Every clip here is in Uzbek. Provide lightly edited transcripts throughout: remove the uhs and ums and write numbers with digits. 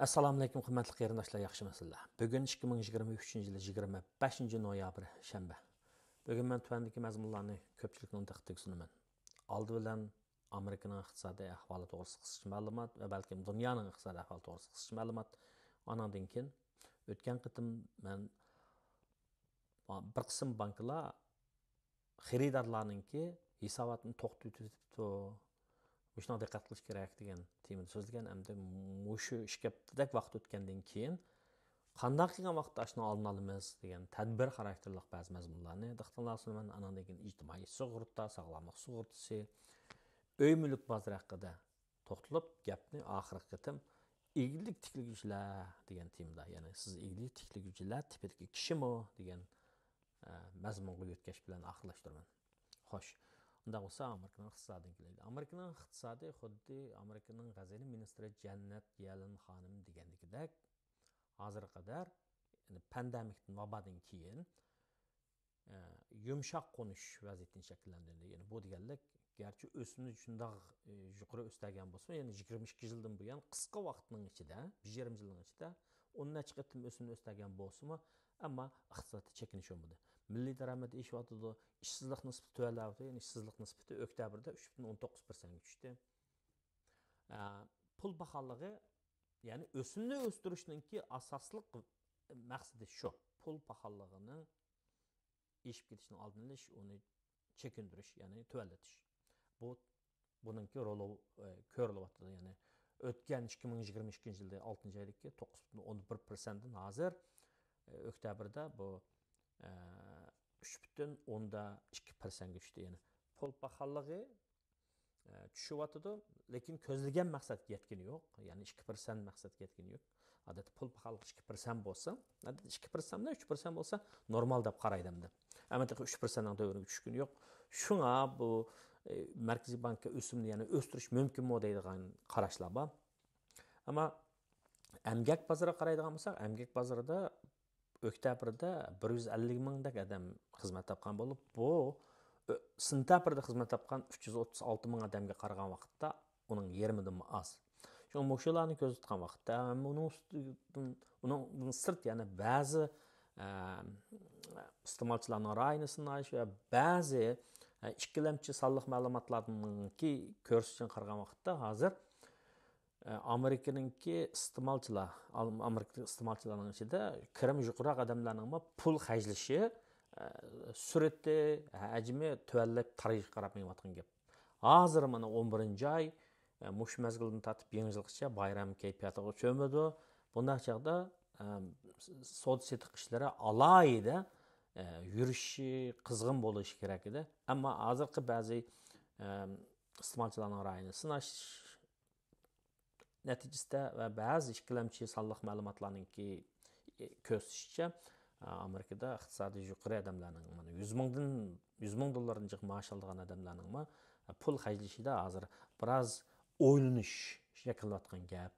Assalomu alaykum hurmatli qarindoshlar, yaxshimisizlar? Bugun 2023 yil 25 noyabr shanba. Bugun men tuvandagi mazmunlarni ko'pchilikning diqqatiga sunaman. Oldi bilan Amerikaning iqtisodiy ahvoli to'g'risida qisqa ma'lumot va balkim dunyoning iqtisodiy ahvoli to'g'risida qisqa ma'lumot. Ondan keyin o'tgan qitim men bir qism banklar xaridorlarningki hisobotini to'xtatibdi. Buna diqqat qilish kerak degan temada so'zlagan. Hamda mushu ishga vaqt o'tgandan keyin qanday qilgan vaqtda shuni olib olamiz degan tadbir xarakterli ba'zi mazmunlarni diqqatga sunaman. Andan keyin ijtimoiy sug'urta, sog'lomlik sug'urtasi, uy mulk bozori haqida to'xtalib gapni oxirgi qitim ig'lik tiklaguvchilar degan temada, ya'ni siz ig'lik tiklaguvchilar tipidagi kishimi degan mazmunga o'tkash bilan oxirlashtiraman. Xo'sh, unda bo'lsa Amerikaning iqtisodiga keladi. Amerikaning iqtisodi xuddi Amerikaning g'azali ministri Jannat Yellen xonim degandagidek hozir qadar, ya'ni pandemikdan vabodan keyin yumshoq qo'nish vaziyatini shakllantirdi. Ya'ni bu deganlik garchi o'simni shundoq yuqori o'stagan bo'lsa, ya'ni 22 yildan buyon qisqa vaqtning ichida, 1,5 yilning ichida 10 necha qatim o'simni o'stagan bo'lsa-mu, ammo iqtisodda chekinish bo'lmadi. Milliy daromad eshiyotido, ishsizlik nisbati tuvaladi, ya'ni ishsizlik nisbati oktyabrda 3,19% ga tushdi. Pul baholigi, ya'ni o'simni o'stirishninki asosliq maqsadi shu. Pul baholigining eshib ketishini oldini olish, uni chekindirish, ya'ni tuvalatish. Buningki roli ko'rilyapti, ya'ni o'tgan 2022 yilda 6-oylikka 9,11% dan hozir oktyabrda bu 3,2% ga tushdi. Ya'ni pul baholigi tushyapti, lekin ko'zlagan maqsadga yetgani yo'q. Ya'ni 2% maqsadga yetgani yo'q. Odatda pul baholigi 2% bo'lsa, odatda 2% dan 3% bo'lsa normal deb qaraydimda. Ammo 3% dan to'g'ri tushgani yo'q. Shunga bu Markaziy bankka o'simni yana o'stirish mumkinmi deydigan qarashlar bor. Ammo emgak bozoriga qaraydigan bo'lsak, emgak bozorida oktyabrda 150 mingdek odam xizmat topgan bo'lib, bu sentabrda xizmat topgan 336 ming odamga qaragan vaqtda uning yarmidan oz. Shu mushularni ko'z tutgan vaqtda uning sirt yana ba'zi iste'molchilarning ra'yini sinash va ba'zi ikkilamchi sonliq ma'lumotlarningki ko'rsatishini qaragan vaqtda hozir Amerikaninki iste'molchilarning ichida kirim yuqori odamlarning pul xajlishi surati, hajmi tuvallab tarixiga qarab menayotgan gap. Hozir mana 11-oy mush mezgildan tatib yangi yilgacha bayram kayfiyatiga cho'madi. Bunday chaqda savdo setiq ishlari alohida yurishi, qizg'in bo'lishi kerak edi. Ammo hozirgi ba'zi iste'molchilarning ra'yini sinash natijasida va ba'zi ikkilamchi sonliq ma'lumotlarningki ko'rsatishicha Amerikada iqtisodiy yuqori odamlarning 100 ming dollardan jiq maosh olgan odamlarning pul xajlashida hozir biroz o'ylanish shakllanayotgan gap.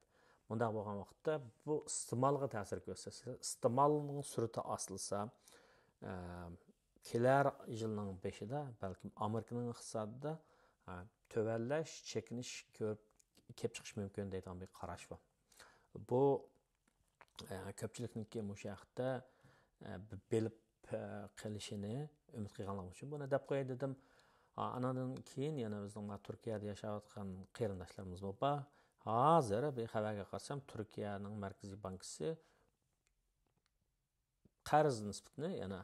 Bunda bo'lgan vaqtda bu iste'molga ta'sir ko'rsatsa, iste'molning surati osilsa, kelar yilning 5-ida balkim Amerikaning iqtisodida tuvallash, chekinish ko'p kelib chiqish mumkin deydigan bir qarash bor. Bu ko'pchilikningki o'sha haqda bilib qilishini umid qilganlar uchun buni deb qo'yay dedim. Anadan keyin yana bizning Turkiyada yashayotgan qarindoshlarimiz bor. Hozir bir xabarga qarasam, Turkiyaning Markaziy bankisi qarz nisbatini, yana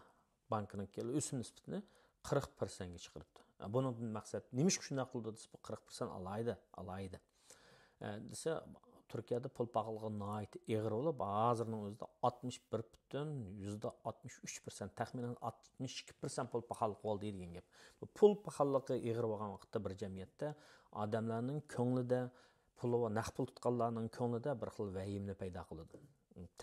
bankining o'sim nisbatini 40% ga chiqaribdi. Buning maqsad nima shunday qildi desa, 40% alaydi. Desa Turkiyada pul pahalılығы nəhayət ağır olub, hazırının özündə 61,63%, təxminən 62% pul pahalılığı oldu degan gap. Bu pul pahalılığı ağır olgan vaqtda bir cəmiyyətdə adamlarning ko'nglida, pul va naqd pul tutqanlarning ko'nglida bir xil vahimni paydo qiladi.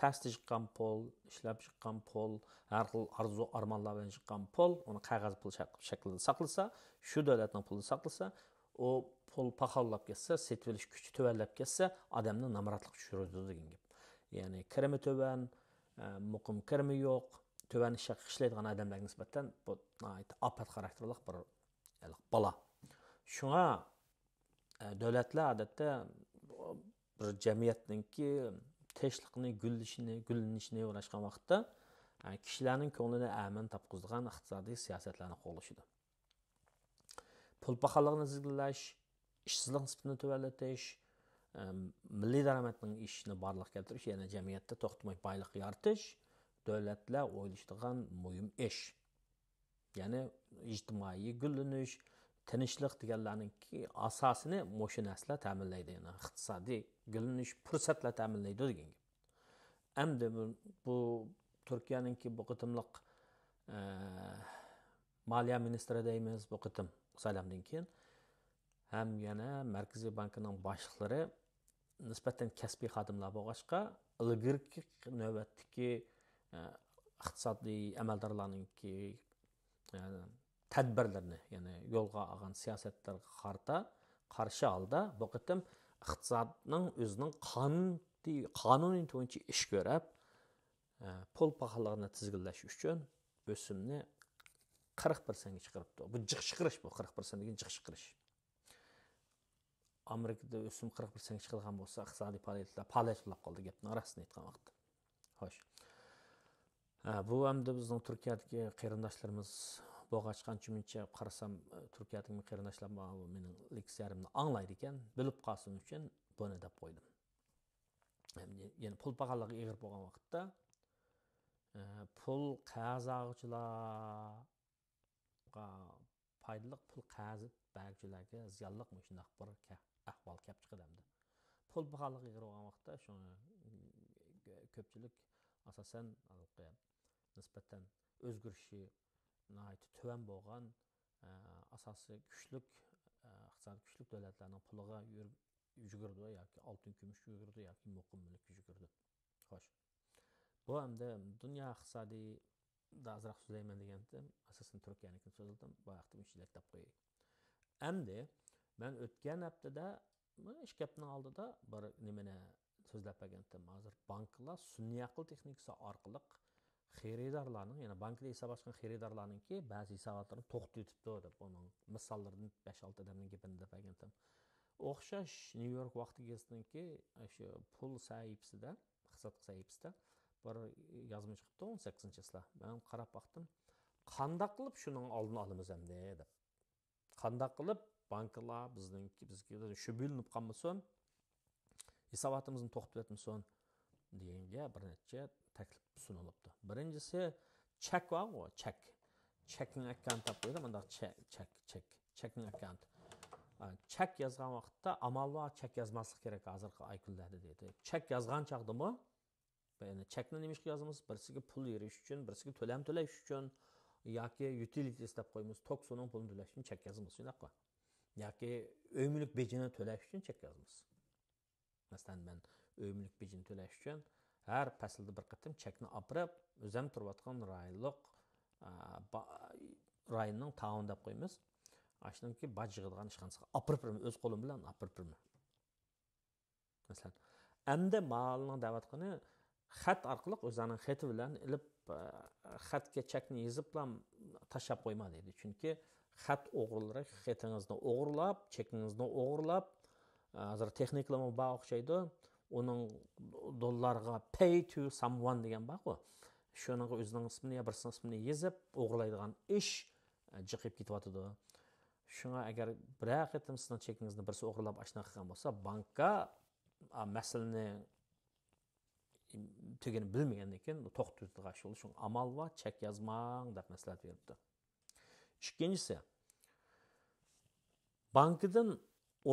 Tasdi chiqqan pul, ishlab chiqqan pul, har xil arzu armonlar bilan chiqqan pul, uni qog'oz pul shaklida saqlasa, shu davlatning pulini saqlasa, o pul pahalab ketsa, setvilish kuchi tuvallab ketsa, odamni namaratlik tushiradi degan gap. Ya'ni kirimi to'van, muqim kirimi yo'q, to'van ish ishlaydigan odamlarga nisbatan bu afat xarakterli bir balo. Shunga davlatlar odatda bir jamiyatningki teşliqini, güllenişini uğraşqan vaqtda kişilərin ko'nglini əmin tapqızdıgan iqtisadi siyosatlarni qo'llashidir. Pul paxalligini tizginlash, ishsizlik nisbatini tuvanlatish, milliy daromadning ishini barliq keltirish, yana jamiyatda to'xtamay boylik yaratish davlatlar o'ylashadigan muhim ish. Ya'ni ijtimoiy gullanish, tinchlik deganlarning asosini mushu narsalar ta'minlaydi. Yani iqtisodiy gullanish fursatlar ta'minlaydi degan. Endi bu Turkiyaninki bu qitimliq Maliya ministri deymiz bu qitim saylamdan keyin ham yana Markaziy bankning boshliqlari nisbatan kasbiy xodimlar bo'lg'achqa ilgirki navbatdagi iqtisodiy amaldorlarninki tadbirlarni, ya'ni yo'lga olgan siyosatlarga qarshi holda bu qitim iqtisodning o'zining qonuniy to'g'ri ish ko'rib pul paxalligini tizginlash uchun o'simni 40% chiqaribdi. Bu jiq chiqarish, bu 40% degan jiq chiqarish. Amerikada o'sim 40% chiqilgan bo'lsa, iqtisodiy faoliyatlar qoldi gapning rostini aytgan vaqtda. Xo'sh. Bu hamda bizning Turkiyadagi qarindoshlarimiz bo'lg'achqancha qarasam, Turkiyadagi qarindoshlar mening leksiyarimni anglaydi ekan, bilib qolsin uchun buni deb qo'ydim. Ya'ni pul paxalligi ig'ir bo'lgan vaqtda pul qazog'chilarga foydali, pul qazib beruvchilarga ziyonli shunday bir ahvol kelib chiqadi. Pul paxalligi ig'ir bo'lgan vaqtda shuni ko'pchilik asosan nisbatan o'zgarishi tuvan bo'lgan asosiy kuchlik iqtisodiy kuchlik davlatlarning puliga yugurdi yoki oltin kumush yugurdi yoki muqimlik yugurdi. Xo'sh. Bu hamda dunyo iqtisodiyda azroq so'zlayman degandim, asosan Turkiyanikini so'zladim, bu vaqtda ishilak deb qo'yay. Endi men o'tgan haftada ish gapning oldida bir nimani so'zlab bergandim. Hozir banklar sun'iy aql texnikasi orqali xaridorlarning, ya'ni bankda hisob ochgan xaridorlarningki ba'zi hisobotlarni to'xtatibdi deb onun misollarini 5-6 odamning gapini deb bergandim. O'xshash New York vaqti gazetiniki shu pul sahifasida, iqtisod sahifasida bir yozma chiqibdi 18-sida. Men qarab baxtdim. Qanday qilib shuning oldini olamiz endi deb. Qanday qilib banklar bizga shu bilinib qolmasin, hisobotimizni to'xtatib etmasin deganga bir necha taklif sunilibdi. Birinchisi chek var o, chek. Checking account deb qo'ydim, bunda checking account. Chek yozgan vaqtda amal var, chek yozmaslik kerak hozirgi ay kunlarda dedi. Chek yozgan chaqdimi? Yani chekni nima ishga yozamiz? Birisiga pul berish uchun, birisiga to'lam to'lash uchun yoki utilities deb qo'yamiz. Toksoning pulini to'lash uchun chek yozamiz, shunaqmi? Yoki o'yimlik bejini to'lash uchun chek yozamiz. Masalan, men o'yimlik bejini to'lash uchun har faslda bir qatim chekni opirib, o'zim turayotgan rayonning taun deb qo'yamiz. Ashunki baj yig'ilgan ishxonasiga opirib o'z qo'lim bilan opirib turman. Masalan, endi malning da'vatqini xat orqali o'zining xati bilan ilib xatga chekni yozib bilan tashlab qo'yma deydi. Chunki xat o'g'rilari xatingizni o'g'irlab, chekingizni o'g'irlab, hozir texnikalama bor o'xshaydi. Onun dollarga pay to someone degan bor-ku. Shuning o'zining ismini ya birsini ismini yozib o'g'irlaydigan ish jiqib ketyapti. Shunga agar bir qatim sizning chekingizni birisi o'g'irlab ashna qilgan bo'lsa, bankka masalani tugini bilmagandan keyin to'xtatadigan yo'l shu amal va chek yozmang deb maslahat beribdi. Ikkinchisi, bankdan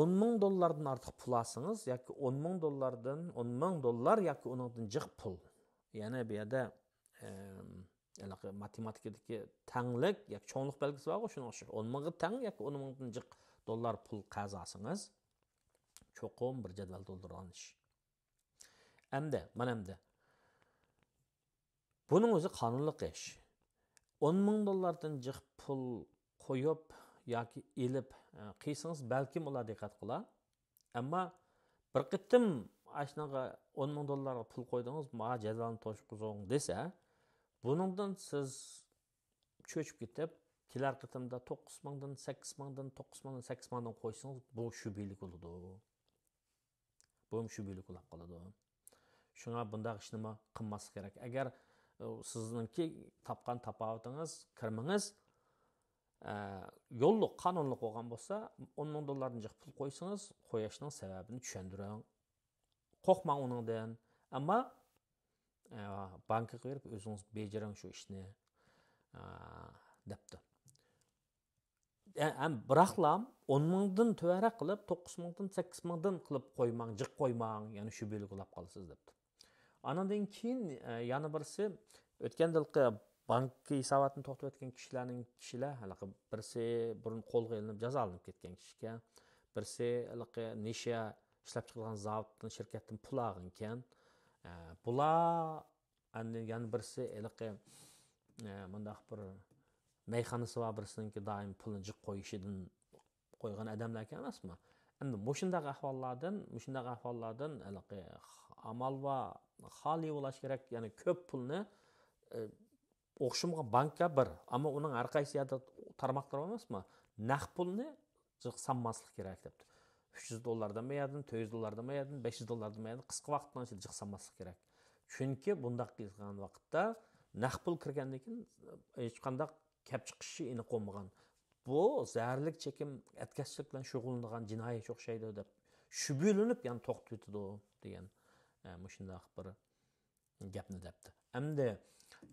10 ming dollardan ortiq pul olsangiz yoki 10 ming dollardan 10 ming dollar yoki undan jiq pul. Ya'ni bu yerda matematikadagi tanglik yoki cho'nliq belgisi bor, shuni o'xshab 10 mingga tang yoki 10 mingdan jiq dollar pul qazolsangiz cho'qim bir jadval to'ldirgan ish. Endi, buning o'zi qonunli ish. 10 ming dollardan jiq pul qo'yib yoki elib qiysangiz balkim ular diqqat qilar. Ammo bir qitim ashnaga 10 ming dollarga pul qo'ydingiz, ma jadvalni to'shqizing desa, buningdan siz cho'chib ketib, kelar qitimda 9 mingdan 8 mingdan 9 mingdan 8 mingdan qo'ysangiz, bu shubhalik bo'ladi. Bu shubhalik bo'lib qoladi. Шуңа бұндақ ішіні қылмасы керек. Әгер сіздіңки тапқан тапауытыңыз, кірміңіз yolluq, qanunluq olğan bolsa, 10 000 dollardan jıq pul qoysanız, qoyuşunun səbəbini düşəndirən. Qorxmang onundan. Amma banka verib özünüz becerin şu işini depdi. Bıraxlam 10 000dan tövrək qılıb 9 000dan 8 000dan qılıb qoymang, jıq qoymang, yəni şübheli qılab qalsız depdi. Anandan keyin yana birisi ötken yılqı banka hisobatini to'xtatib o'tgan kishilar halaqa birisi burun qo'lga ilinib jazo olinib ketgan kishiga, birisi halaqa nesha ishlab chiqilgan zavoddan shirkatdan pul olgan ekan. Bular yana birisi halaqa bundaq bir meyxonasi bor birisininki doim pulni jiq qo'yishidan qo'ygan odamlar ekan emasmi? Endi mushundaq ahvollardan halaqa amal va xoli bo'lish kerak, ya'ni ko'p pulni o'xshamagan banka bir, ammo uning har qaysi yerda tarmoqlar emasmi? Naqd pulni jiqsanmaslik kerak debdi. 300 dollardan meyadın, 400 dollardan meyadın, 500 dollardan meyadın, qisqa vaqtdan içinde jiqsanmaslik kerak. Chunki bundaq qilgan vaqtda naqd pul kirgandan keyin hech qanday kep chiqishi aniq bo'lmagan. Bu zaharlik chekim atkashlik bilan shug'ullangan jinoyat o'xshaydi deb shubhalanib, ya'ni to'xtatdi degan mushundaq bir gapni debdi. Endi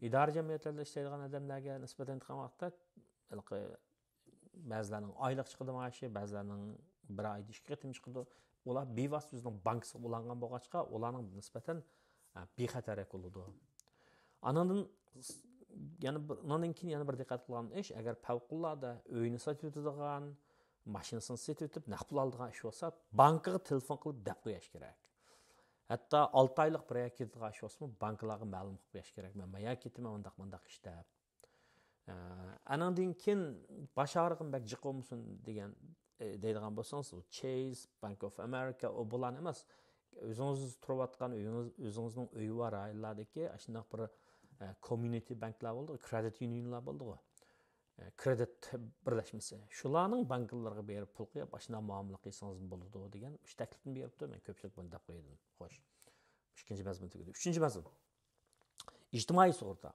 idora jamiyatlarda ishlaydigan odamlarga nisbatan qilmoqda ba'zilarining oylik chiqadi maashi, ba'zilarining bir oyda 2 qatim chiqadi. Ular bevosita o'zining bankasiga ulangan bo'lg'achqa, ularning nisbatan bexatar bo'ladi. Anandan keyin yana bir diqqat qilgan ish, agar favqulodda uyini sotib o'tadigan, mashinasini sotib o'tib, naqd pul oladigan ish bo'lsa, bankaga telefon qilib deb qo'yish kerak. Hatta 6 aylık bir aya ketdiği iş olsun, bankalarga ma'lum qilib qo'yish kerak. Men maya ketaman mundaq ishda. Anandan keyin bosh og'rig'im bak jiq bo'lmasin degan deydigan bo'lsangiz, Chase, Bank of America, o bulan emas. O'zingiz turib atgan o'zingizning uyi bor aylardagi, shunday bir community banklar bo'ldi, credit unionlar bo'ldi. Kredit birlashmasi. Shularning bankalarga berib pul qo'yib, shunday muomala qilsangiz bo'ladi degan ish taklifini beribdi. Men ko'pchilik buni deb qo'ydim. Xo'sh. Ikkinchi mazmun tugadi. Uchinchi mazmun. İctimai sug'urta.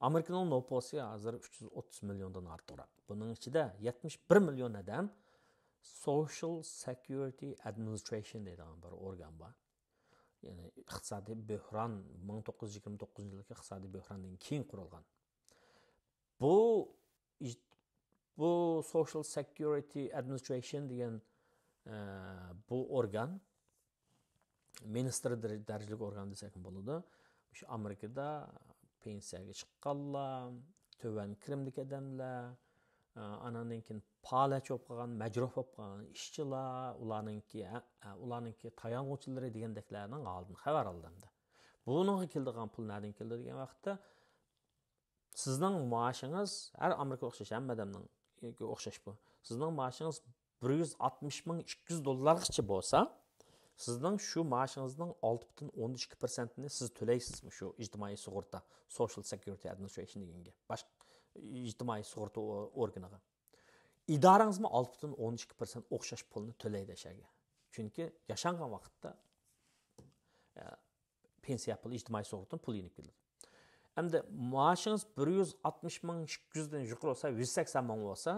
Amerikaning noposi hozir 330 milliondan ortiqroq. Buning ichida 71 million odam Social Security Administration degan bir organ bor. Ya'ni iqtisodiy bo'hron 1929-yilgi iqtisodiy bo'hrondan keyin qurilgan. Bu Social Security Administration degan bu organ ministri darajalik organ desak bo'ladi. Shu Amerikada pensiyaga chiqqanlar, tövan kirimlik odamlar, anandan keyin palach bo'lib qolgan, majruh bo'lib qolgan ishchilar, ularningki tayanuvchilari degandeklarning oldin xabar oldimda. Buningga keldigan pul nereden keldi degan vaqtda sizning maoshingiz har Amerika o'xshash hamma odamning o'xshash bu. Sizning maoshingiz 160 ming 200 dollargacha bo'lsa, sizning shu maoshingizning 6,12%ni siz to'laysizmi shu ijtimoiy sug'urta, Social Security Administration deganga, boshqa ijtimoiy sug'urta organiga. İdarangizmi 6,12% o'xshash pulni to'laydi o'shaga. Chunki yashangan vaqtda pensiya puli, ijtimoiy sug'urtadan pul yenib keladi. Endi maoshingiz 160 ming 200 dan yuqori bo'lsa, 180 ming bo'lsa,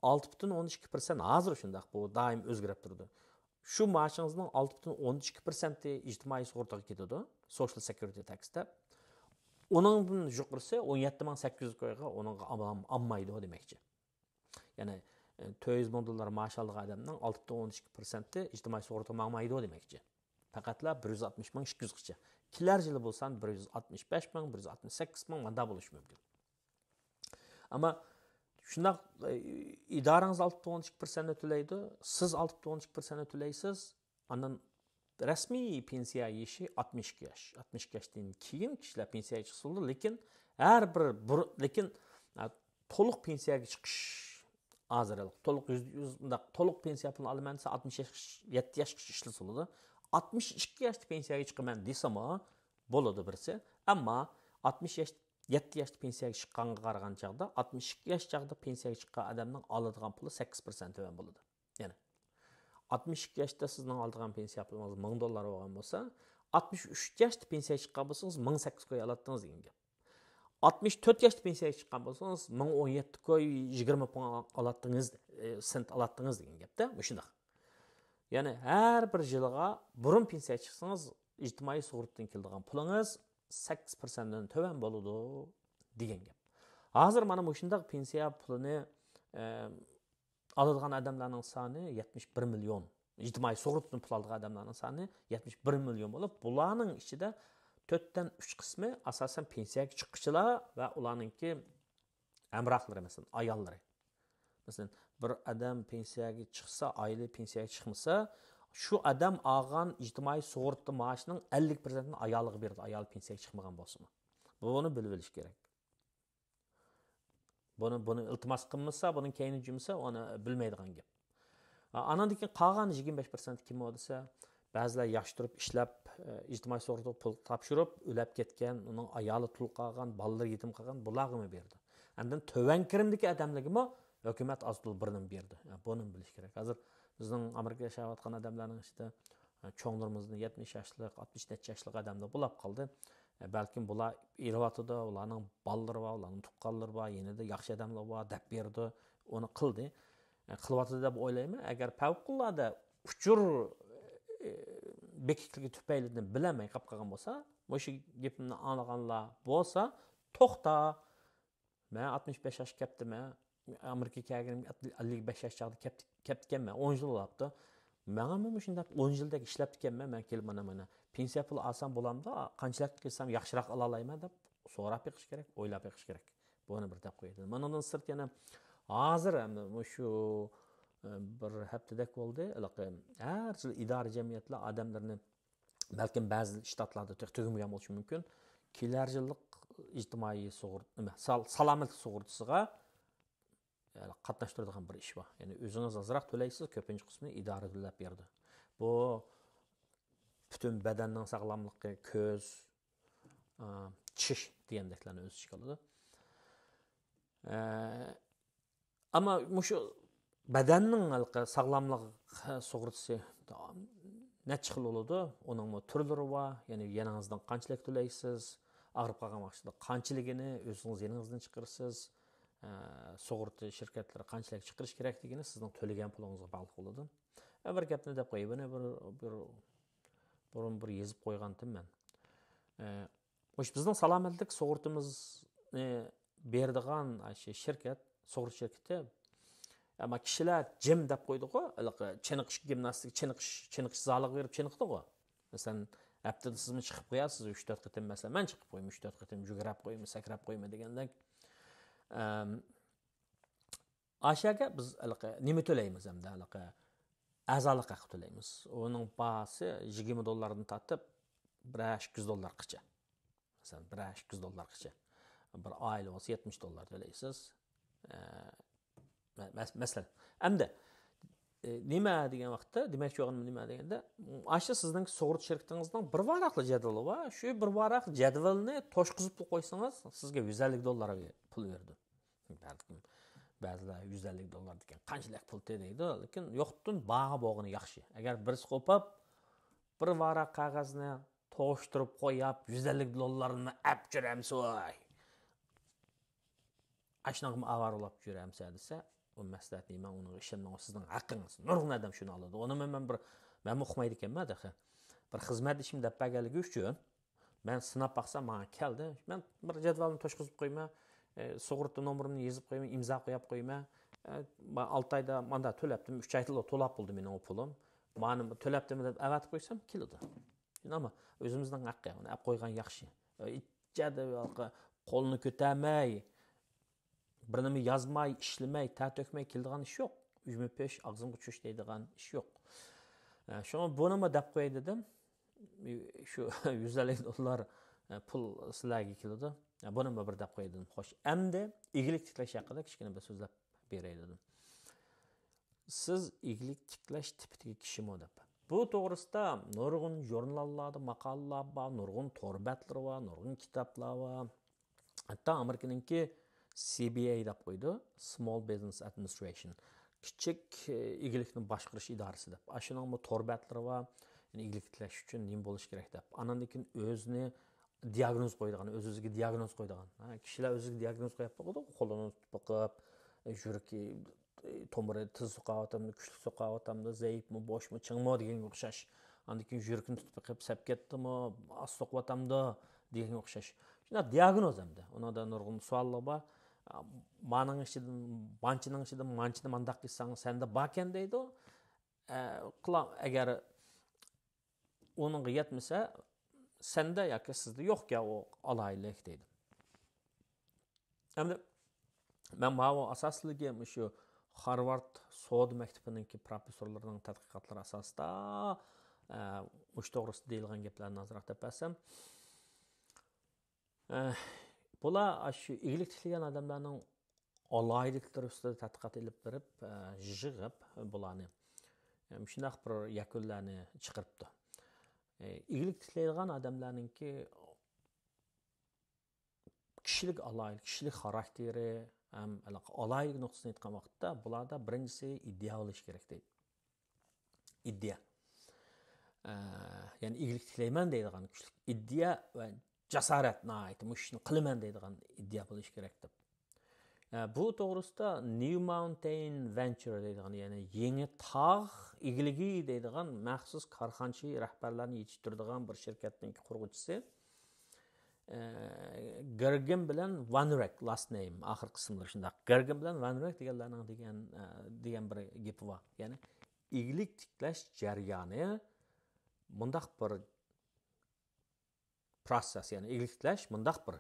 6,12% hozir shundaq bu doim o'zgarib turdi. Shu maoshingizning 6,12% ijtimoiy sug'urtaga ketadi, Social Security taxda. Uningdan yuqorisi 17,800 qo'yga uningga olmaydi demakchi. Ya'ni 400 ming dollar maaş algan odamning 6,12% ijtimoiy sug'urtaga olmaydi demakchi. Faqatla 160 ming 200 gacha. Kelar yili bo'lsan 165 ming, 168 ming manda bo'lishi mumkin. Ammo shundaq idorangiz 6,12% to'laydi, siz 6,12% to'laysiz, ondan rasmiy pensiya yeshi 62 yosh. 62 yoshdan keyin kishilar pensiyaga chiqsa, lekin har bir to'liq pensiyaga chiqish azirlik. To'liq pensiya pulini olaman desa 67 yoshgacha ishlasa bo'ladi. 62 yoshda pensiyaga chiqaman desam bo'ladi birisi. Ammo 67 yoshda pensiyaga chiqqanga qaragan chaqda 62 yosh chaqda pensiyaga chiqqan odamning oladigan puli 8% to'van bo'ladi. Ya'ni 62 yoshda sizning oladigan pensiya pulingiz 1000 dollar bo'lgan bo'lsa, 63 yaşta pensiya chiqqan bo'lsangiz 1800 koy oladingiz degan gap. 64 yaşta pensiya chiqqan bo'lsangiz 1017 koy 20 pun oladingiz, sent oladingiz degan gapda. Shunday. Ya'ni har bir yilga burun pensiya chiqsangiz ijtimoiy sug'urtadan keladigan pulingiz 8% dan tovan bo'ladi degan gap. Hozir mana bu shunday pensiya pulini aladigan odamlarning soni 71 million. İctimai sug'urtadan pul aladigan odamlarning soni 71 million bo'lib, bularning ichida 4dan 3 qismi asosan pensiyaga chiquvchilar va ularningki hamrohlari, masalan, ayollari. Masalan, bir odam pensiyaga chiqsa, oila pensiyaga chiqmasa, shu odam olgan ijtimoiy sug'urta maoshining 50%ni ayoliga berdi, ayol pensiyaga chiqmagan bo'lsa. Buni bilib olish kerak. Buni iltimos qilmasa, buni keyin jumsa, uni bilmaydigan gap. Andan keyin qolgan 25% kim bo'lsa, ba'zilar yaxshi turib ishlab, ijtimoiy sug'urta pul topshirib, o'lab ketgan, uning ayoli tul qolgan, bolalar yetim qolgan, bularga berdi. Andan tovan kirimdagi odamlarga hukumat aztul birni berdi. Buni bilish kerak. Hozir bizning Amerikada yashayotgan odamlarning ichida cho'nglarimizni 70 yoshlik, 60 yoshlik odamlar bo'lib qoldi. Balkim bular irovatida, ularning bolalari va ularning tuqqanlari va yanada yaxshi odamlar bor deb berdi, uni qildi. Qilyapti deb o'ylayman. Agar favqulodda uchur bekikligi tufaylidan bilamay qolib qolgan bo'lsa, o'sha gapimni anglaganlar bo'lsa, to'xta. Men 65 yosh kaptiman. Amerikaga kelganim 55 yosh chaqda kaptganman. 10 yil bo'libdi. Men ham shunday 10 yildagi ishlab ekanman. Men kelib mana pensiya puli olsam bo'lamda, qanchalik qilsam yaxshiroq ola olayman deb so'rab beqish kerak, o'ylab beqish kerak. Buni bir deb qo'ydi. Mendan sirt yana hozir ham shu bir haftadak bo'ldi. Har yil idora jamiyatlar odamlarni balkim ba'zi shtatlarda tug'magan bo'lishi mumkin. Kelar yillik ijtimoiy sug'urta, salomatlik sug'urtasiga qatnashtiradigan bir ish bor. Ya'ni o'zingiz azroq to'laysiz, ko'pincha qismini idora to'lab berdi. Bu butun badanning sog'lomligi, ko'z, tish degandeklarni o'z ichiga oladi. Ama şu bedenin sağlamlık sug'urtasi neçe xil oldu? Onun türleri var. Yani yanınızdan qanchalik to'laysiz, ağrıp qolgan vaqtida qanchaligini o'zingiz yaningizdan chiqarsiz, sug'urta shirkatlari qanchalik chiqarish kerakligini sizning to'lagan pulingizga bog'liq bo'ladi. Bir gapni deb qo'yib, buni bir yezib qo'ygandim men. Bizning salomatlik sug'urtamizni beradigan shirkat, sug'urta shirkati, ama kishilar jim deb qo'ydi-ku, chiniqish gimnastik, chiniqish zaliga berib chiniqdi-ku. Masalan, haftada sizmi chiqib qo'yasiz 3-4 qitim, masalan, men chiqib qo'yim 3-4 qitim, jugurab qo'yim, sakrab qo'yma degandek. Aşaga biz nima to'laymiz hamda a'zolik haqi to'laymiz. Uning bahsi $20 tortib $200 qicha. Masalan, $200 bir oila olsa $70 to'laysiz. Masalan, hamda nima degan vaqtda, demakchi o'g'lim nima deganda, asha sizning sug'urta shirkatingizning bir varaqli jadvali bor. Shu bir varaq jadvalni to'shqizib qo'ysangiz, sizga $150 pul berdi. Ba'zilar $150 degan qanchalik pul deydi, lekin yo'qdan bağı bo'g'ini yaxshi. Agar bir qo'pab bir varaq qog'ozni to'shtirib qo'yib $150 ap juramsoy. Ashunaqmi avarolab juramsa desa, o maslahatni men uni ishimning sizning haqqingiz. Nurg'un odam shuni oladi. Uni men uqmaydi ekanman daxi. Bir xizmat ishim deb bagaligi uchun men sinab baqsam, menga keldi. Men bir jadvalni to'shqizib qo'yma, sug'urta nomerimni yozib qo'yma, imzo qo'yib qo'yma. 6 oyda menda to'labdim, 3 oyda to'lab bo'ldi mening o pulim. Meni to'labdim deb avatib qo'ysam, keladi. Ama o'zimizning haqqi, uni olib qo'ygan yaxshi. Ichada qo'lni ko'tarmay, bir nima yazmay, ishlamay, ta to'kmay keladigan ish yo'q. 25 og'zimga tushish deydigan ish yo'q. Shuni bunimi deb qo'y dedim. Shu $150 pul sizlarga keladi. Buni bir deb qo'y dedim. Xo'sh, endi igilik tiklash haqida kichkina bir so'zlab beray dedim. Siz igilik tiklash tipidagi kishimi deb. Bu to'g'risida nurg'un jurnallarda maqolalar bor, nurg'un torbatlar bor, nurg'un kitoblar bor. Hatta Amerikaningki CBA deb qo'ydi, Small Business Administration. Kichik igilikni boshqarish idorasi deb. Shuning torbatlari va Yani iyilik tilash uchun nima bo'lish kerak deb. Andan keyin o'zini diagnoz qo'ydigan, o'z-o'ziga diagnoz qo'ydigan. Kishilar o'ziga diagnoz qo'yib qo'yadi, qo'lini tutib qo'yib, yuragi tomiri tez soqayotamdi, kuchli soqayotamdi, zaifmi, boshmi, chingmi deganga o'xshash. Andan keyin yuragini tutib qo'yib, sap ketdimi, as soqayotamdi deganga o'xshash. Shuna diagnoz hamda. Undan nurg'un savollar bor. Maning ichidan, banchining ichidan, manchini mandaq qilsang, senda bor ekan deydi. Agar onunğa yetmese sende yoki sizde yok ya o alaylik deydi. Hem de ben bu asaslıgı şu Harvard Soğudu Mektebi'ninki profesörlerinin tədqiqatları asasında uç doğrusu deyilgen geplerini azırak depersem bula şu iyilik tileyen adamlarının alaylıkları üstüde tədqiqat edip verip jığıp bulanı şunaq bir yakınlarını çıkarıptı. İyilik tileydigan adamlarninki kişilik alaylık, kişilik xarakteri, alaylık noktasını aytgan vaqtda bularda birincisi iddia bo'lish kerak deydi. İddia. Yani iyilik tileyman deydigan kişilik iddia ve jasorat nayt, mushni qilaman deydigan iddia bo'lish kerak deb. Bu to'g'risida New Mountain Venture deydigan, yani yangi tog' egiligi deydigan maxsus korxonchi rahbarlarni yetishtiradigan bir shirkatning qurg'uvchisi Gergen bilan Van Rek last name oxir qismlar shunday. Gergen bilan Van Rek deganlarning degan bir gapi bor. Ya'ni iyilik tiklash jarayoni mundaq bir proses, yani iyilik tiklash mundaq bir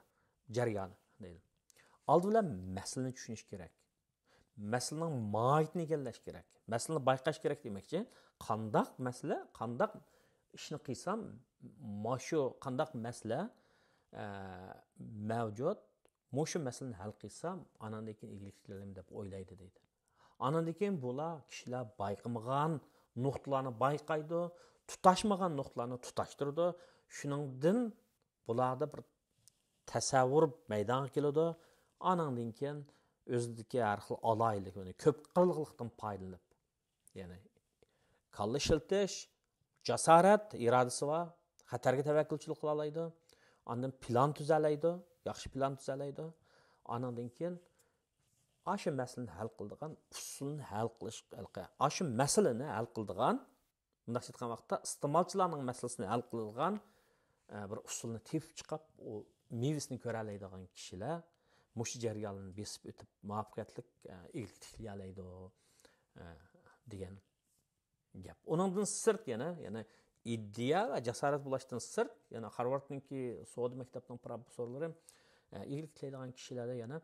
jarayon deydi. Aldı bilan masalani tushunish kerak. Masalaning mohiyatini egallash kerak. Masalani bayqash kerak demakchi. Qandaq masala, qandaq ishni qilsam, shu qandaq masala mavjud, shu masalani hal qilsam, anandan keyin iyilik tilayman deb o'ylaydi deydi. Anandan keyin bular kishilar bayqamagan nuqtalarni bayqaydi, tutashmagan nuqtalarni tutashtirdi. Shuningdan bularda bir tasavvur maydonga keladi. Anandan keyin o'zidagi har xil alaylik, yani ko'p qilliqlikdan foydalanib, yani kalla shiltish, jasorat irodasi va xatarga tavakkulchilik qila oladi. Ondan plan tuzalaydi, yaxshi plan tuzalaydi. Anandan keyin shu masalani hal qiladigan usulni hal qilish, shu masalani hal qiladigan, bunday aytgan vaqtda iste'molchilarning masalasini hal qiladigan bir usulni tepib chiqib, o mevasini ko'ra oladigan kishilar mush jarayonni besib o'tib muvaffaqiyatli iyilik tiklay oladi degan gap. Uningdan sirt yana iddia va jasorat bo'lishdan sirt, yana Harvardningki So'g'di maktabining professorlari iyilik tilaydigan kishilarda yana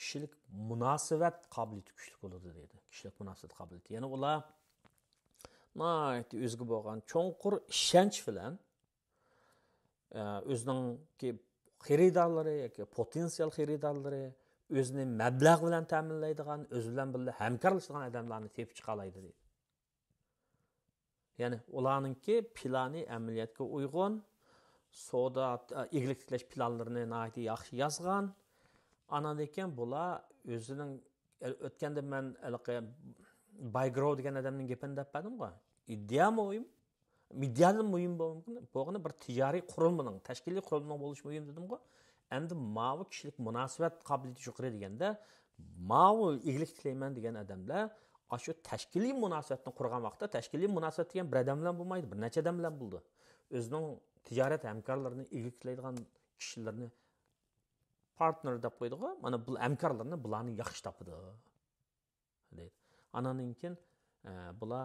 kishilik munosabat qobiliyati kuchli bo'ladi deydi. Kishilik munosabat qobiliyati. Yana ular o'ziga bo'lgan cho'nqur ishonch bilan o'zininki xaridorlari yoki potensial xaridorlari o'zini mablag' bilan ta'minlaydigan, o'zi bilan birga hamkorlashadigan odamlarni tepib chiqa oladi deydi. Ya'ni ularningki plani amaliyotga uyg'un, savdo iyilik tiklash planlarini nihoyatda yaxshi yozgan. Andan keyin bular o'zining o'tganda men Baygrov degan odamning gapini deb berdim-ku. Iddia muhim. Mediadan muhim bo'lgan bir tijoriy qurilmaning, tashkiliy qurilmaning bo'lishi muhim dedim-ku. Endi mavi kishilik munosabat qobiliyati yuqori deganda, mavi iyilik tilayman degan odamlar shu tashkiliy munosabatni qurgan vaqtda, tashkiliy munosabat degan bir odam bilan bo'lmaydi, bir necha odam bilan bo'ldi. O'zining tijorat hamkorlarini iyilik tilaydigan kishilarni partner deb qo'ydi-ku. Mana bu hamkorlarni bularni yaxshi topadi deydi. Anandan keyin bular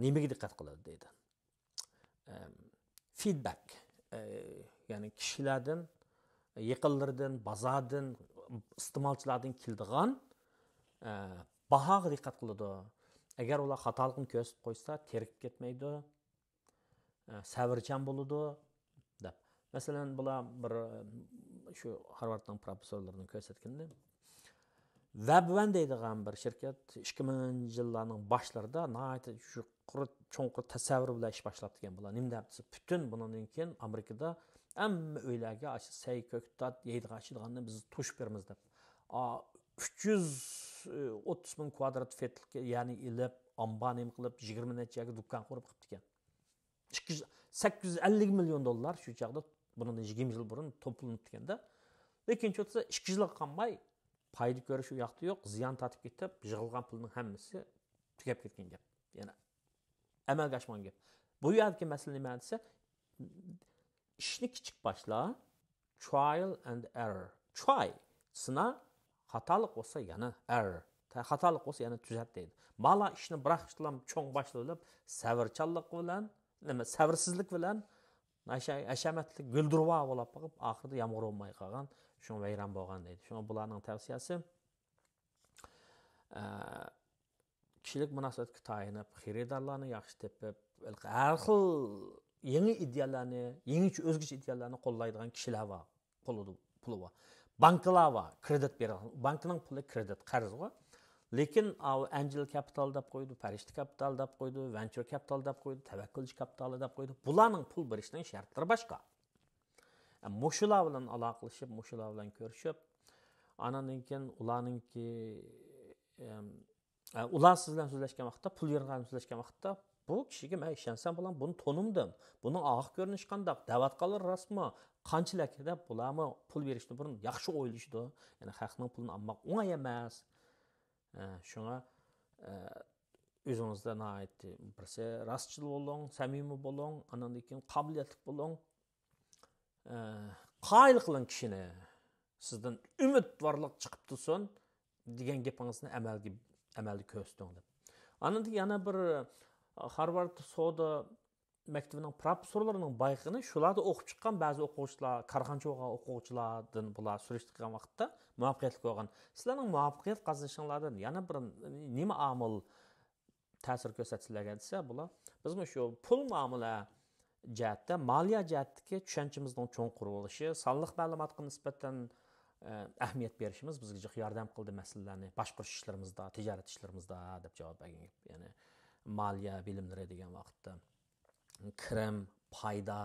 nimaga diqqat qiladi deydi. Feedback, ya'ni kishilardan, yaqinlardan, bozordan, iste'molchilardan keladigan bahoga diqqat qiladi. Agar ular xatolikni ko'rsatib qo'ysa, terikib ketmaydi, sabrchan bo'ladi deb. Masalan, bular bir shu Harvardning professorlarining ko'rsatganda Web1 deydigan bir shirkat 2000-yillarning boshlarida nihoyat shu cho'nqur tasavvur bilan ish boshlab degan bular. Nima debsiz? Butun bundan keyin Amerikada hamma uylarga shu say ko'ktat yeydigan ishlarni biz to'shib beramiz deb. 330 ming kvadrat fetlga, ya'ni ilib ambanim qilib 20 necha yerga dukkan qurib qilibdi ekan. 850 milyon dollar shu chaqda bundan 20 yil burun to'planib ketganda. Lekin cho'tsa 2 yil qolmay payda ko'rish u yoqda yo'q, ziyon tatib ketib, yig'ilgan pulning hammasi tugab ketgan gap. Ya'ni amalga oshmagan gap. Bu yerdagi masala nima desa, ishni kichik boshla, trial and error. Try sina xatolik bo'lsa yana error. Xatolik bo'lsa yana tuzat deydi. Mala ishni biroq ishlam cho'ng boshlanib, savrchanlik bilan, nima savrsizlik bilan hashamatli guldirva bo'lib qolib, oxirida yomg'ir olmay qolgan, shun vayron bo'lgan deydi. Shuna bularning tavsiyasi kishilik munosabatga tayinib, xaridorlarni yaxshi tepib, har xil yangi ideyalarni, yangicha o'zgacha ideyalarni qo'llaydigan kishilar bor, puli bor. Bankalar bor, kredit beradi. Bankning puli kredit, qarz bor. Lekin angel capital deb qo'ydi, farishta capital deb qo'ydi, venture capital deb qo'ydi, tavakkulchi capital deb qo'ydi. Bularning pul berishining shartlari boshqa. Mushular bilan aloqalashib, mushular bilan ko'rishib, anandan keyin ularningki ular siz bilan so'zlashgan vaqtda, pul yig'gan so'zlashgan vaqtda bu kishiga men ishonsam bilan buni tonimdim. Buning oxir ko'rinishi qanday? Da'vatqalar rasmi qanchalik deb bularni pul berishni burun yaxshi o'ylashdi. Ya'ni xalqning pulini olmoq o'ng'ay emas. Shunga o'zingizda aytdi, birsi rostchil bo'ling, samimiy bo'ling, andan keyin qobiliyatli bo'ling. Qoyil qiling kishini. Sizdan umidvorlik chiqib tursin degan gapingizni amalga ko'rsating deb. Andan yana bir Harvard savdo maktabining professorlarining bayqini shularda o'qib chiqqan ba'zi o'quvchilar, korxonchi o'quvchilardan bular surishtirgan vaqtda muvaffaqiyatli bo'lgan. Sizlarning muvaffaqiyat qozonishinglardan yana bir nima omil ta'sir ko'rsatishlarga desa, bular bizning shu pul muomala jihatda, moliya jihatdagi tushunchimizning cho'nqur bo'lishi, sonliq ma'lumotga nisbatan ahamiyat berishimiz bizga yordam qildi masalalarni boshqarish ishlarimizda, tijorat ishlarimizda deb javob bergan. Ya'ni moliya bilimlari degan vaqtda kirim, foyda,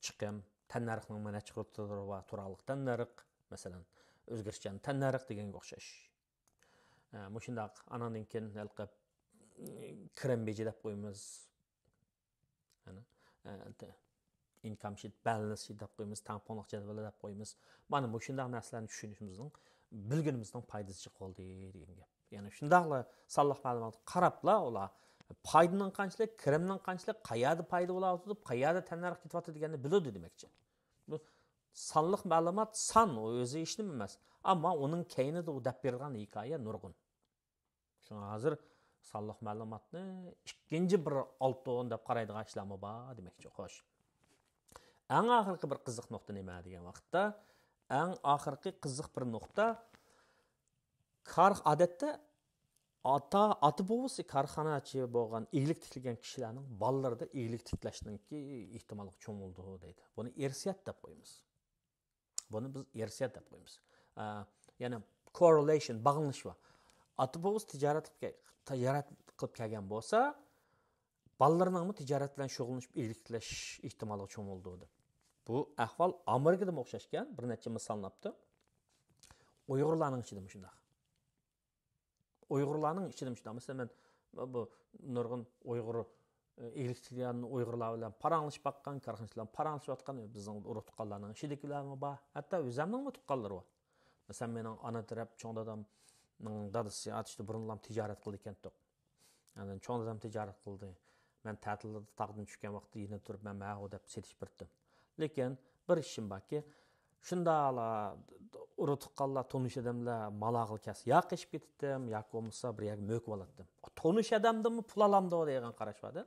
chiqim, tannarxning mana chiqirib va turaliq tannarx, masalan, o'zgarishchan tannarx deganga o'xshash. Mushundaq anandan keyin alqab kirim beji deb qo'yamiz. Income sheet, balance sheet deb qo'yamiz, tamponliq jadvali deb qo'yamiz. Mana bu shundaq narsalarni tushunishimizning, bilginimizning foydasi chiqoldi degan gap. Ya'ni shundaqla sonliq ma'lumot qarabla ular foydaning qanchalik, kirimning qanchalik, qayerda foyda bo'layotib, qayerda tannarx ketyapti deganni biladi demakchi. Bu sonliq ma'lumot son o'zi ishni emas, ammo uning keynida u deb berilgan hikoya nurg'un. Shunga hozir sonliq ma'lumotni ikkinchi bir oltin deb qaraydigan ishlarmi bor demakchi, xo'sh. Eng oxirgi bir qiziq nuqta nima degan vaqtda, eng oxirgi qiziq bir nuqta odatda ota bobasi korxonachi bo'lgan, eglik tiklagan kishilarning bolalarida eglik tiklashninki ehtimoli cho'ng bo'ldi deydi. Buni irsiyat deb qo'yamiz. Buni biz irsiyat deb qo'yamiz. Ya'ni correlation, bog'lanish bor. Ota bobasi tijorat qilib kelgan bo'lsa, bolalarning tijorat bilan shug'ullanish, eglik tiklash ehtimoli cho'ng bo'ldi dedi. Bu ahvol Amerikada o'xshashgan, bir necha misolnapti. Uyg'urlarning ichida shunday. Uyg'urlarning ichida shunday. Masalan, men bu nurg'un Uyg'ur eglik tiklagan Uyg'urlar bilan paranglashib baqqan, korxonachilar paranglashib atgan bizning urug' tuqqanlarning ichidagilarmi bor. Hatto o'zimning tuqqanlari bor. Masalan, mening ona taraf cho'ng dadamning dadasi atishda burunlam tijorat qildi ekan-da. Yani cho'ng dadam tijorat qildi. Men ta'tilda taqdim tushgan vaqtda yana turib men ma'qul deb setish birdim. Lekin bir ishim borki, shundaqla urug' tuqqanlar, tonish odamlar malaqil kas ya qishib ketdim, yoki bo'lmasa bir yer mo'k bo'latdim. Tonish odamdimi pul olamdi degan qarash bor-da.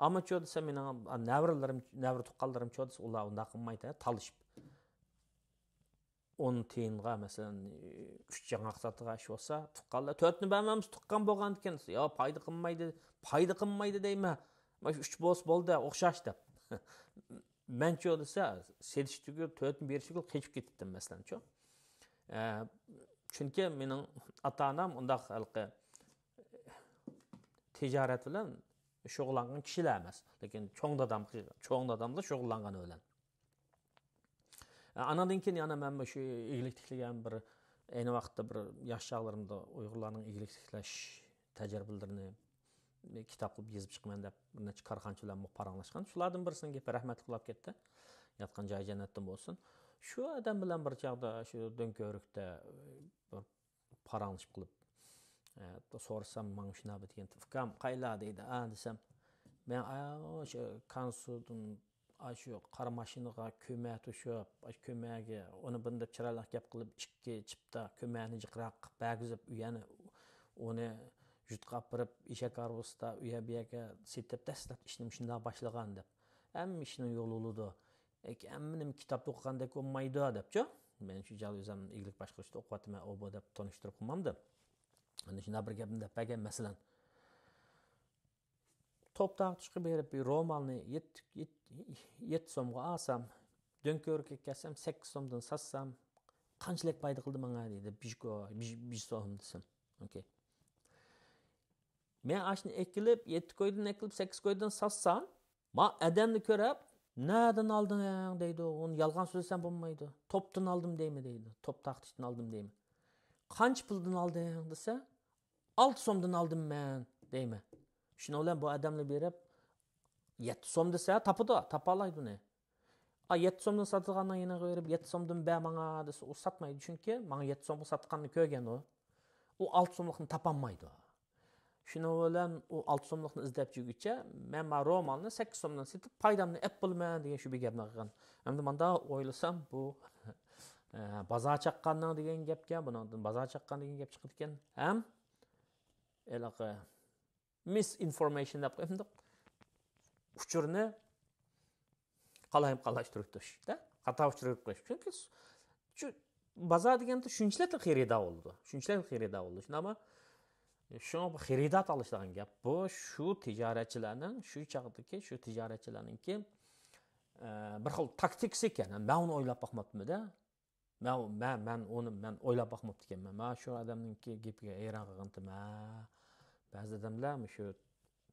Ammo cho'disa mening navr tuqqanlarim cho'disa ular undaq qilmaydi, talishib. 10 tiyinga masalan 3 жаңақ satiga ish bo'lsa, tuqqanlar 4ni bermamiz tuqqan bo'lgan ekan. Yo, foyda qilmaydi deymi? Mana 3 bo'ldi, o'xshash deb. Men cho'disa setishtiga 4ni berishga qechib ketdim masalan-chu. Chunki mening ota-onam undaq halqi tijorat bilan shug'ullangan kishilar emas, lekin cho'ng dadamda shug'ullangan o'lan. Anadan keyin yana men shu eglik tiklagan bir Ayni vaqtda bir yosh chog'larimda Uyg'urlarning igilik tiklash tajribalarini kitob qilib yozib chiqaman deb bir necha korxonchi bilan paranglashgan. Shulardan birisini rahmat qilib ketdi. Yotgan joyi jannatdan bo'lsin. Shu odam bilan bir chog'da shu Do'nko'rikda bir paranglashib qilib so'rasam, "Mana shuna degan ukam qaylar?" deydi. Desam, "Men o'sha konsuldan shu qora mashinaga ko'mak to'shab, ko'magiga uni bundab chiroyli gap qilib ikki chipta ko'makni jiqroq bagizib uyani uni jutqab birib eshak arbusda uya buyaga setib dastlab ishni shunday boshlagan deb. Hamma ishni yo'li bo'ldi. Hamma kitobda o'qigandek bo'lmaydi debchi. Men shu joyda o'zim iglik boshqarishda o'qiyapman, obo deb tanishtirib qo'ymamdi. Ana shunday bir gapni deb bergan masalan. Toptaq chiqib berib bir romanni 7 so'mga olsam, Do'nko'rikka kelsam 8 so'mdan satsam, qanchalik foyda qildi menga deydi. 5 so'm desam. Okay. Men ashni ekilib 7 qo'ydan ekilib 8 qo'ydan satsam, ma odamni ko'rib, "Nereden aldın deydi. Onu yalgan söylesem bo'lmaydi. Toptan aldım deymi deydi. Top taxtishdan aldım deymi. Qancha puldan aldın desa, 6 so'mdan aldım men deymi. Shuni bilan bu odamni berib 7 so'm desa topalaydi uni. 7 so'mdan sotilgandan yana qo'yib 7 so'mdan ber menga desa, u satmaydi chunki menga 7 so'mga sotganini ko'rgan u. U 6 so'mlikni topolmaydi. Shuni bilan u 6 so'mlikni izlab yurguncha men ma romanni 8 so'mdan sotib foydamni ep bo'lman degan shu bir gapni qilgan. Endi menda o'ylasam bu bozor chaqqandan degan gapga, bundan bozor chaqqan degan gap chiqib ekan. Ham elaqa misinformation deb qo'ydim. Uchurni qalashtirib turishda, xato uchirib qo'yish. Chunki shu bozor deganda shunchalik xaridor bo'ldi. Shunchalik xaridor bo'ldi. Shunama shuna bir xaridat olish degan gap. Bu shu tijoratchilarning, shu chaqdagi shu tijoratchilarningki bir xil taktikasi ekan. Men uni o'ylab boqmabman-da. Men o'ylab boqmabdi ekanman. Men shu odamningki gapiga hayron qolgandim. Ba'zi odamlar shu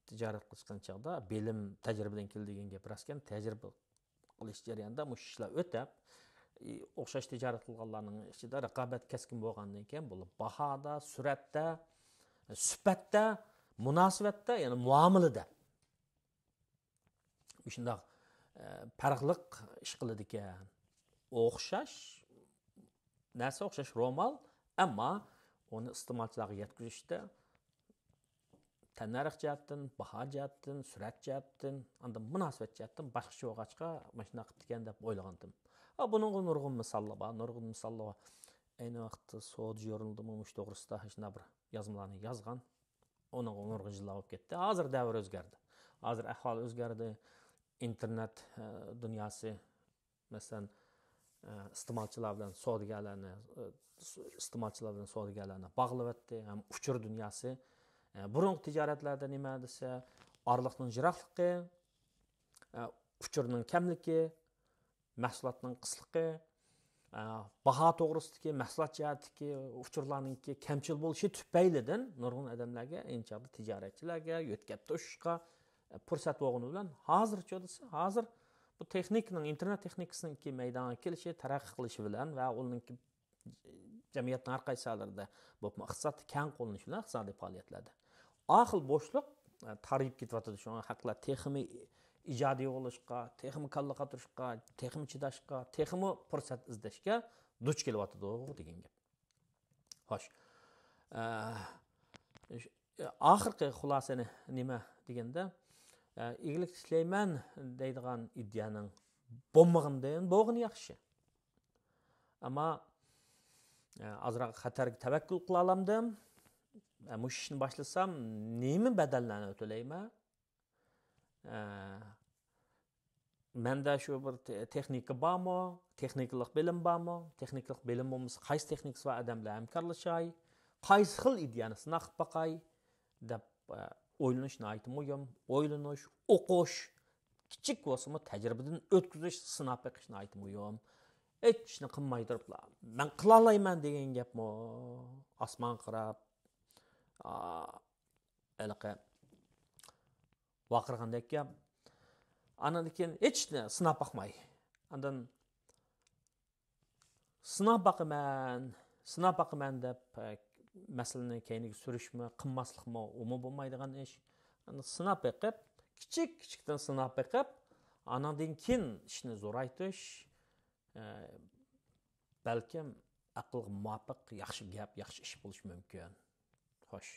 tijorat qilishgan chaqda bilim, tajribadan keldigan gap raskan, tajriba qilish jarayonida bu ishlar o'tab o'xshash tijorat qilganlarning ichida raqobat keskin bo'lgandan keyin bu bahoda, suratda, sifatda, munosabatda, ya'ni muomalada shunday farqliq ish qiladi ekan. O'xshash narsa, o'xshash romal, ammo uni iste'molchilarga yetkazishda tanarix jihatdan, baho jihatdan, surat jihatdan, anda munosabat jihatdan boshqacha bo'lg'achqa mana shunday qilib ekan deb o'ylagandim. Buning nurg'un misollar bor, nurg'un misollar bor. Ayni vaqtda So'd jurnalida mush to'g'risida shunday bir yozmalarni yozgan. Onun nurg'un yillar bo'lib ketdi. Hozir davr o'zgardi. Hozir ahvol o'zgardi. Internet dunyosi masalan iste'molchilar bilan savdogarlarni bog'lab etdi. Ham uchur dunyosi. Burun tijoratlarda nima desa, orliqning jiroqligi, uchurning kamligi, mahsulotning qisqaligi, baho to'g'risidagi mahsulot jihatdagi uchurlarningki kamchil bo'lishi tufaylidan nurg'un odamlarga, ayniqsa tijoratchilarga, yo'tkab to'shishga fursat bo'lgani bilan hozircha desa, hozir bu texnikaning, internet texnikasining maydonga kelishi, taraqqiy qilishi bilan va uning jamiyatning har qaysi sohalarida bu iqtisodni keng qo'llanishi bilan iqtisodiy faoliyatlarda ahil bo'shliq tarib ketyapti. Shunga haqlar texnik ijodiy bo'lishga, texnik kalliqa turishga, texnik chidashga, texnik fursat izlashga duch kelyapti degan gap. Xo'sh. Oxirgi xulosani nima deganda, igilik tiklayman deydigan iddianing bo'lmagandan bo'lgani yaxshi. Ammo azroq xatarga tavakkul qila olamdim. Mush ishni boshlasam, nima badallarni to'layman? Menda shu bir texnika bormi? Texnikalik bilim bormi? Texnikalik bilim bo'lmasa, qaysi texnikasi va odamlar hamkorlashay? Qaysi xil ideyani sinab boqay deb o'ylanishni aytmoyam, o'ylanish, o'qish, kichik bo'lsa-mu tajribadan o'tkazish, sinab boqishni aytmoyam. Hech ishni qilmay turiblar. Men qila olmayman degan gapmi? Osmon qarab elaqa vaqirgandek gap. Andan keyin hech sinab boqmay. Andan sinab boqaman Sınab baqaman deb masalani keyniga surishmi, qilmaslikmi, umi bo'lmaydigan ish. Sınab beqib, kichik-kichikdan sınab beqib, anandan keyin ishni zo'raytish, balkim aqlga muvofiq yaxshi gap, yaxshi ish bo'lishi mumkin. Xo'sh.